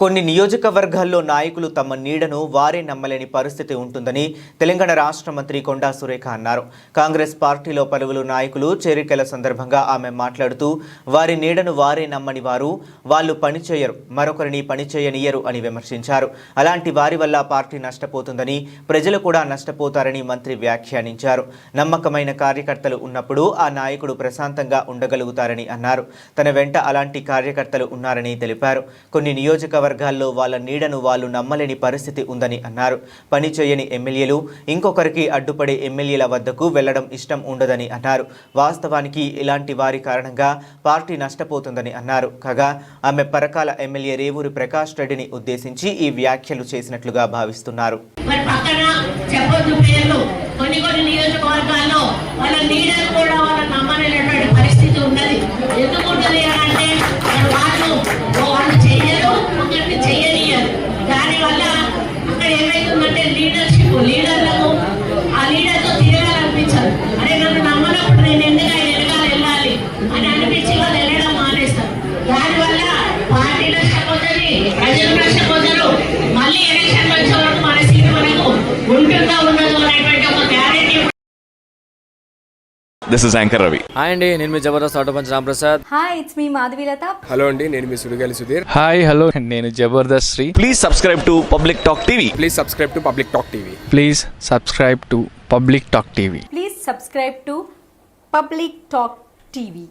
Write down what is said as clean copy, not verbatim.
కొన్ని నియోజకవర్గాల్లో నాయకులు తమ నీడను వారే నమ్మలేని పరిస్థితి ఉంటుందని తెలంగాణ రాష్ట్ర మంత్రి కొండా సురేఖ అన్నారు. కాంగ్రెస్ పార్టీలో పలువురు నాయకులు చేరికల సందర్భంగా ఆమె మాట్లాడుతూ వారి నీడను వారే నమ్మని వాళ్ళు పనిచేయరు, మరొకరిని పనిచేయనియరు అని విమర్శించారు. అలాంటి వారి వల్ల పార్టీ నష్టపోతుందని, ప్రజలు కూడా నష్టపోతారని మంత్రి వ్యాఖ్యానించారు. నమ్మకమైన కార్యకర్తలు ఉన్నప్పుడు ఆ నాయకుడు ప్రశాంతంగా ఉండగలుగుతారని అన్నారు. తన వెంట అలాంటి కార్యకర్తలు ఉన్నారని తెలిపారు. కొన్ని నియోజకవర్గాల్లో వాళ్ళ నీడను వాళ్ళు నమ్మలేని పరిస్థితి ఉందని అన్నారు. పని చేయని ఎమ్మెల్యేలు ఇంకొకరికి అడ్డుపడే ఎమ్మెల్యేల వద్దకు వెళ్లడం ఇష్టం ఉండదని అన్నారు. వాస్తవానికి ఇలాంటి వారి కారణంగా పార్టీ నష్టపోతుందని అన్నారు. కాగా ఆమె పరకాల ఎమ్మెల్యే రేవూరి ప్రకాష్ రెడ్డిని ఉద్దేశించి ఈ వ్యాఖ్యలు చేసినట్లుగా భావిస్తున్నారు. లీడర్లకు ఆ లీడర్తో తిరగాలనిపించదు. అరే నన్ను నమ్మనప్పుడు నేను ఎందుకు ఆయన వెనకాల వెళ్ళాలి అని అనిపించి వాళ్ళు వెళ్ళడం మానేస్తారు. దానివల్ల పార్టీ నష్టపోతుంది, ప్రజలు నష్టపోతారు. మళ్ళీ ఎలక్షన్ వచ్చే వరకు మన సీటు మనకు ఉంటుందా ఉండదు అనేటువంటి ఒక గ్యారెంటీ. This is Anchor Ravi. Hi అండి, నేను మీ Jabardasth auto punch Ram Prasad. Hi, it's మీ మాధవీలత. హలో అండి, నేను మీ సుడిగాలి సుధీర్. హాయ్ హలో, నేను Jabardasth Sri. Please subscribe to Public Talk TV. Please subscribe to Public Talk TV. Please subscribe to Public Talk TV. Please subscribe to Public Talk TV.